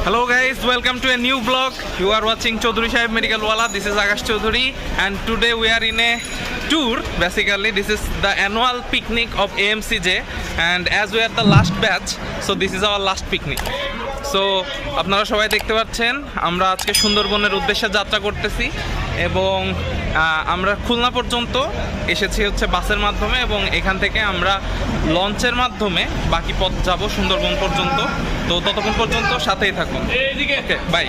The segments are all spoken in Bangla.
Hello guys, welcome to a new vlog. You are watching Chaudhary Sahib Medical Wala. This is Akash Chaudhary and today we are in a tour. Basically this is the annual picnic of AMCJ and as we are the last batch, so this is our last picnic. So আপনারা সবাই দেখতে পাচ্ছেন আমরা আজকে সুন্দরবনের উদ্দেশ্যে যাত্রা করতেছি এবং আমরা খুলনা পর্যন্ত এসেছি হচ্ছে বাসের মাধ্যমে এবং এখান থেকে আমরা লঞ্চের মাধ্যমে বাকি পথ যাব সুন্দরবন পর্যন্ত। তো ততক্ষণ পর্যন্ত সাথেই থাকুন। Okay bye.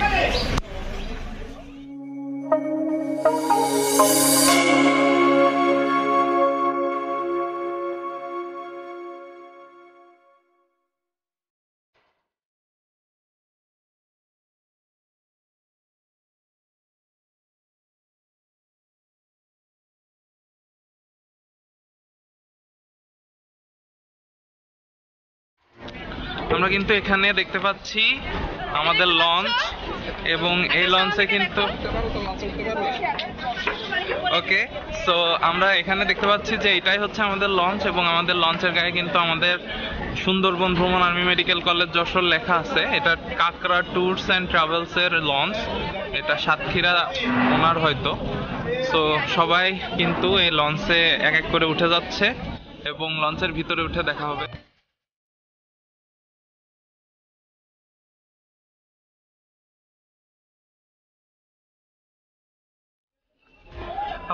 আমরা কিন্তু এখানে দেখতে পাচ্ছি আমাদের লঞ্চ এবং এই লঞ্চে কিন্তু ওকে সো আমরা এখানে দেখতে পাচ্ছি যে এটাই হচ্ছে আমাদের লঞ্চ এবং আমাদের লঞ্চের গায়ে কিন্তু আমাদের সুন্দরবন ভ্রমণ আর্মি মেডিকেল কলেজ যশোর লেখা আছে। এটা কাকড়া ট্যুরস অ্যান্ড ট্রাভেলস এর লঞ্চ, এটা সাতক্ষীরা ওনার হয়তো। সো সবাই কিন্তু এই লঞ্চে এক এক করে উঠে যাচ্ছে এবং লঞ্চের ভিতরে উঠে দেখা হবে।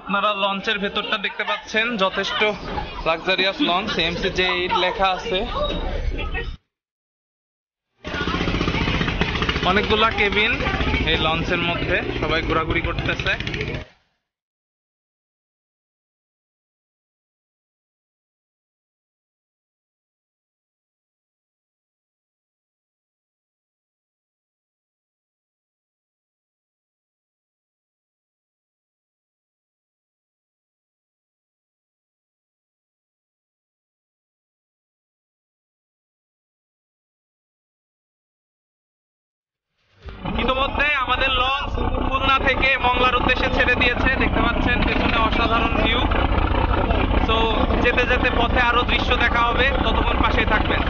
আপনারা লঞ্চের ভেতরটা দেখতে পাচ্ছেন, যথেষ্ট লাক্সারিয়াস লঞ্চ, AMCJ8 লেখা আছে। অনেকগুলা কেবিন এই লঞ্চের মধ্যে, সবাই ঘোরাঘুরি করতেছে। ইতিমধ্যে আমাদের লঞ্চ খুলনা থেকে মংলার উদ্দেশ্যে ছেড়ে দিয়েছে। দেখতে পাচ্ছেন পেছনে অসাধারণ ভিউ। সো যেতে যেতে পথে আরো দৃশ্য দেখা হবে, ততক্ষণ পাশেই থাকবেন।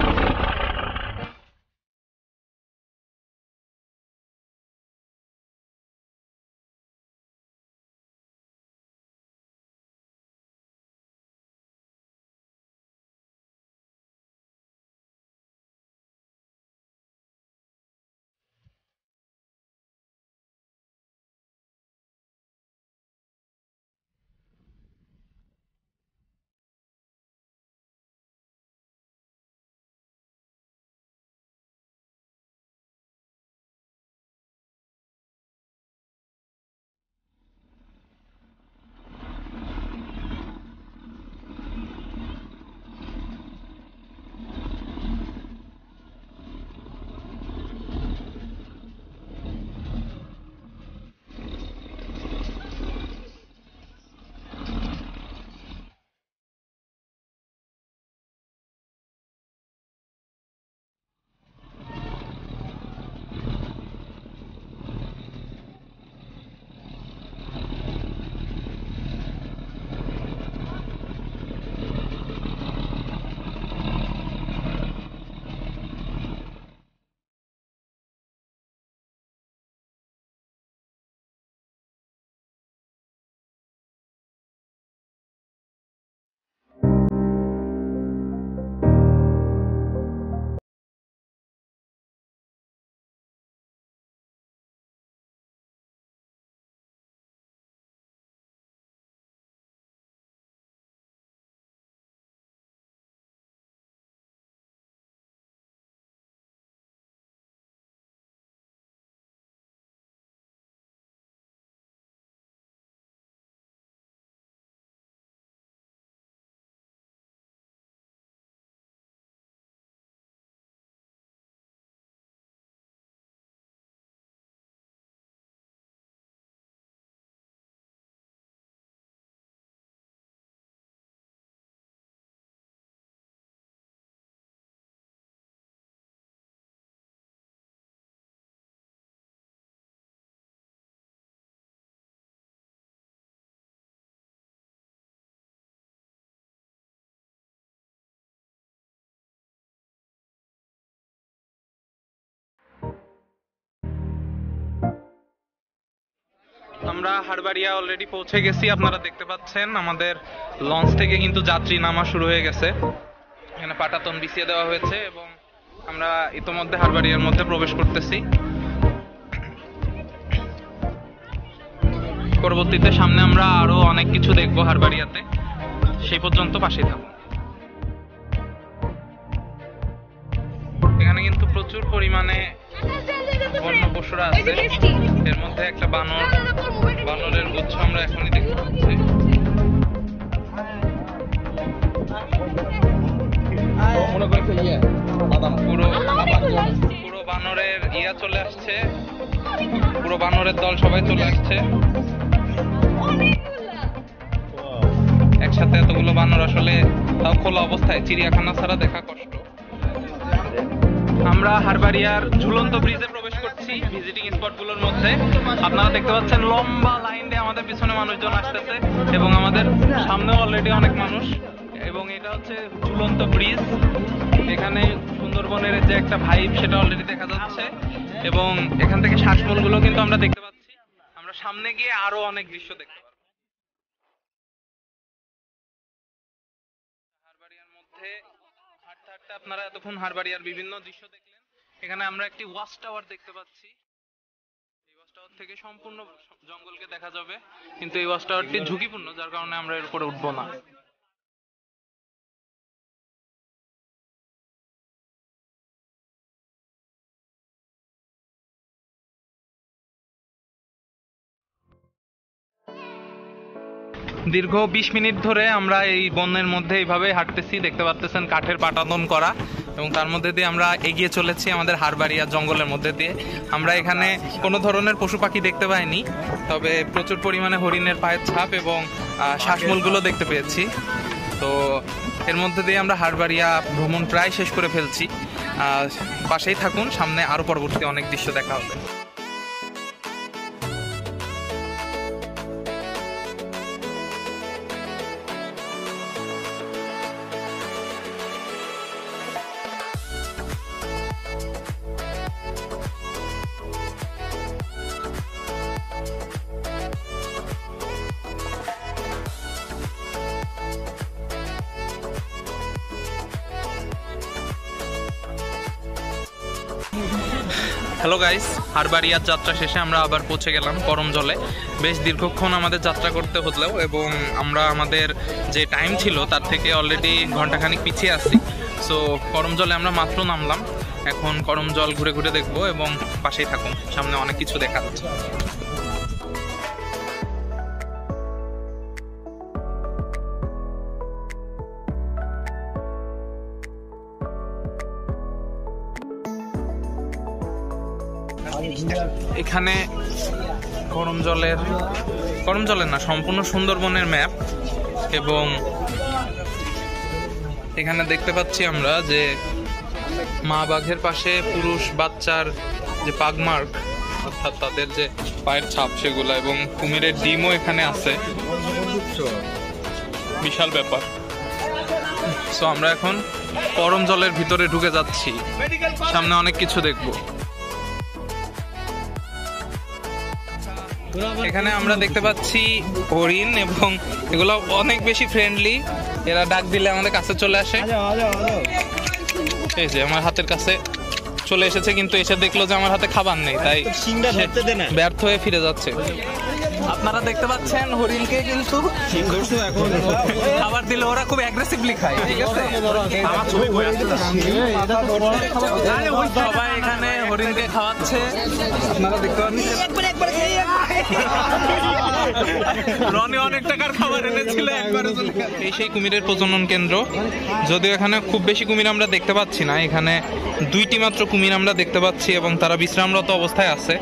আমরা হারবাড়িয়া অলরেডি পৌঁছে গেছি, আপনারা দেখতে পাচ্ছেন আমাদের লঞ্চ থেকে কিন্তু যাত্রী নামা শুরু হয়ে গেছে। এখানে পাটাতন বিছিয়ে দেওয়া হয়েছে এবং আমরা ইতোমধ্যে হারবাড়িয়ার মধ্যে প্রবেশ করতেছি। পরবর্তীতে সামনে আমরা আরো অনেক কিছু দেখবো হারবাড়িয়াতে, সেই পর্যন্ত পাশেই থাকুন। এখানে কিন্তু প্রচুর পরিমাণে বন্য পশুরা আছে, এর মধ্যে একটা বানরের গুচ্ছ আমরা এখনই দেখতে পাচ্ছি। পুরো বানরের চলে আসছে, পুরো বানরের দল সবাই চলে আসছে একসাথে। এতগুলো বানর আসলে তাও খোলা অবস্থায়, চিড়িয়াখানা ছাড়া দেখা কষ্ট। আমরা হারবাড়িয়ার ঝুলন্ত ব্রিজে প্রবেশ করছি, ভিজিটিং স্পটগুলোর মধ্যে। আপনারা দেখতে পাচ্ছেন লম্বা লাইন দিয়ে আমাদের পিছনে মানুষজন আসতেছে এবং আমাদের সামনেও অলরেডি অনেক মানুষ। এবং এটা হচ্ছে ঝুলন্ত ব্রিজ। এখানে সুন্দরবনের যে একটা ভাইব সেটা অলরেডি দেখা যাচ্ছে এবং এখান থেকে শ্বাসমূলগুলো কিন্তু আমরা দেখতে পাচ্ছি। আমরা সামনে গিয়ে আরো অনেক দৃশ্য দেখতে পাবো। হারবাড়িয়ার মধ্যে হাঁটতে হাঁটতে আপনারা এতক্ষণ হারবাড়িয়ার বিভিন্ন দৃশ্য দেখলেন। এখানে আমরা একটি ওয়াচ টাওয়ার দেখতে পাচ্ছি। এই ওয়াচ টাওয়ার থেকে সম্পূর্ণ জঙ্গলকে দেখা যাবে, কিন্তু এই ওয়াচ টাওয়ারটি ঝুঁকিপূর্ণ, যার কারণে আমরা এর উপরে উঠবো না। দীর্ঘ 20 মিনিট ধরে আমরা এই বনের মধ্যে এইভাবে হাঁটতেছি, দেখতে পাচ্ছেন কাঠের পাটাতন করা, এবং তার মধ্যে দিয়ে আমরা এগিয়ে চলেছি আমাদের হারবাড়িয়া জঙ্গলের মধ্যে দিয়ে। আমরা এখানে কোনো ধরনের পশু পাখি দেখতে পাইনি, তবে প্রচুর পরিমাণে হরিণের পায়ের ছাপ এবং শ্বাসমূলগুলো দেখতে পেয়েছি। তো এর মধ্যে দিয়ে আমরা হারবাড়িয়া ভ্রমণ প্রায় শেষ করে ফেলছি। পাশেই থাকুন, সামনে আরো পরবর্তী অনেক দৃশ্য দেখা হবে। হ্যালো গাইস, হারবাড়িয়ার যাত্রা শেষে আমরা আবার পৌঁছে গেলাম করমজলে। বেশ দীর্ঘক্ষণ আমাদের যাত্রা করতে হলেও এবং আমরা আমাদের যে টাইম ছিল তার থেকে অলরেডি ঘন্টাখানিক পিছিয়ে আসছি। সো করমজলে আমরা মাত্র নামলাম, এখন করমজল ঘুরে ঘুরে দেখবো এবং পাশেই থাকুন, সামনে অনেক কিছু দেখা যাচ্ছে। এখানে করমজলের না, সম্পূর্ণ সুন্দরবনের ম্যাপ, এবং এখানে দেখতে পাচ্ছি আমরা যে মা বাঘের পাশে পুরুষ বাচ্চার যে পাগমার্ক, অর্থাৎ তাদের যে পায়ের ছাপ সেগুলো, এবং কুমিরের ডিমও এখানে আছে। বিশাল ব্যাপার। সো আমরা এখন করমজলের ভিতরে ঢুকে যাচ্ছি, সামনে অনেক কিছু দেখবো। এখানে আমরা দেখতে পাচ্ছি হরিণ, এবং এগুলো অনেক বেশি ফ্রেন্ডলি। এরা ডাক দিলে আমাদের কাছে চলে আসে। এই যে আমার হাতের কাছে চলে এসেছে, কিন্তু এসে দেখলো যে আমার হাতে খাবার নেই, তাই ব্যর্থ হয়ে ফিরে যাচ্ছে। আপনারা দেখতে পাচ্ছেন হরিণকে কিন্তু খাবার দিলে ওরা খুব অ্যাগ্রেসিভলি খায়, ঠিক আছে? সবাই এখানে হরিণকে খাওয়াচ্ছে, আপনারা দেখতে পাচ্ছেন। রনি অনেক টাকার খাবার এনেছিল একবারে। এই সেই কুমিরের প্রজনন কেন্দ্র, যদিও এখানে খুব বেশি কুমির আমরা দেখতে পাচ্ছি না। এখানে 2টি মাত্র কুমির আমরা দেখতে পাচ্ছি এবং তারা বিশ্রামরত অবস্থায় আছে।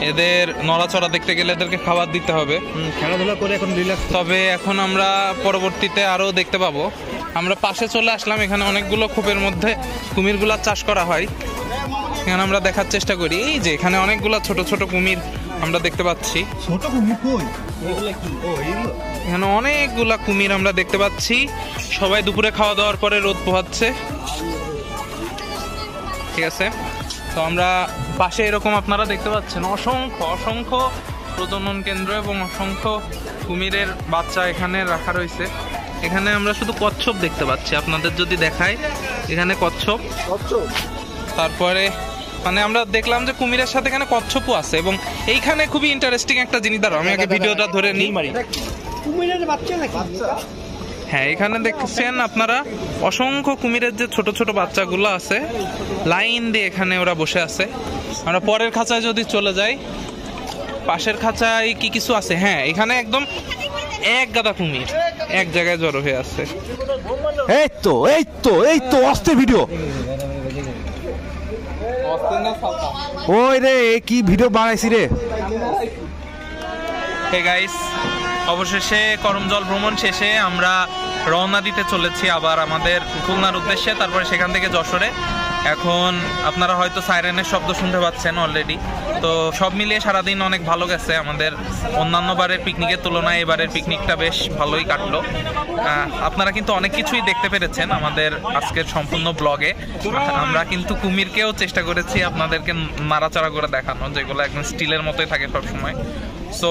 এদের নড়াচড়া দেখতে গেলে এদেরকে খাবার দিতে হবে, খেলাধুলা করে এখন রিল্যাক্স। তবে এখন আমরা পরবর্তীতে আরো দেখতে পাবো। আমরা পাশে চলে আসলাম, এখানে অনেকগুলো খোপের মধ্যে কুমিরগুলা চাষ করা হয়। এখানে আমরা দেখার চেষ্টা করি, এই যে এখানে অনেকগুলা ছোট ছোট কুমির আমরা দেখতে পাচ্ছি। এখানে অনেকগুলা কুমির আমরা দেখতে পাচ্ছি। সবাই দুপুরে খাওয়া দাওয়ার পরে রোদ পোহাচ্ছে, ঠিক আছে? তো আমরা পাশে এরকম আপনারা দেখতে পাচ্ছেন অসংখ্য অসংখ্য প্রজনন কেন্দ্র এবং অসংখ্য কুমিরের বাচ্চা এখানে রাখা রয়েছে। এখানে আমরা শুধু কচ্ছপ দেখতে পাচ্ছি, আপনাদের যদি দেখাই এখানে কচ্ছপ, তারপরে মানে আমরা দেখলাম যে কুমিরের সাথে এখানে কচ্ছপও আছে। এবং এইখানে খুবই ইন্টারেস্টিং একটা জিনিস, দাঁড়াও আমি আগে ভিডিওটা ধরে নিই। হ্যাঁ, এখানে দেখছেন আপনারা অসংখ্য কুমিরের যে ছোট ছোট বাচ্চাগুলো আছে লাইন দিয়ে এখানে ওরা বসে আছে। আমরা পরের খাঁচায় যদি চলে যাই, পাশের খাঁচায় কি কিছু আছে? হ্যাঁ, এখানে একদম এক গাদা কুমির এক জায়গায় জড়ো হয়ে আছে। এই তো অস্তে ভিডিও, ওই রে কি ভিডিও বানাইছি রে। হে গাইস, অবশেষে করমজল ভ্রমণ শেষে আমরা রওনা দিতে চলেছি আবার আমাদের খুলনার উদ্দেশ্যে, তারপরে সেখান থেকে যশোরে। এখন আপনারা হয়তো সাইরেনের শব্দ শুনতে পাচ্ছেন অলরেডি। তো সব মিলিয়ে সারাদিন অনেক ভালো গেছে আমাদের। অন্যান্য বারের পিকনিকের তুলনায় এবারের পিকনিকটা বেশ ভালোই কাটলো। আপনারা কিন্তু অনেক কিছুই দেখতে পেরেছেন আমাদের আজকের সম্পূর্ণ ব্লগে। আমরা কিন্তু কুমিরকেও চেষ্টা করেছি আপনাদেরকে নাড়াচাড়া করে দেখানো, যেগুলো একদম স্টিলের মতোই থাকে সবসময়। সো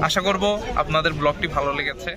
আশা করব আপনাদের ব্লগটি ভালো লেগেছে।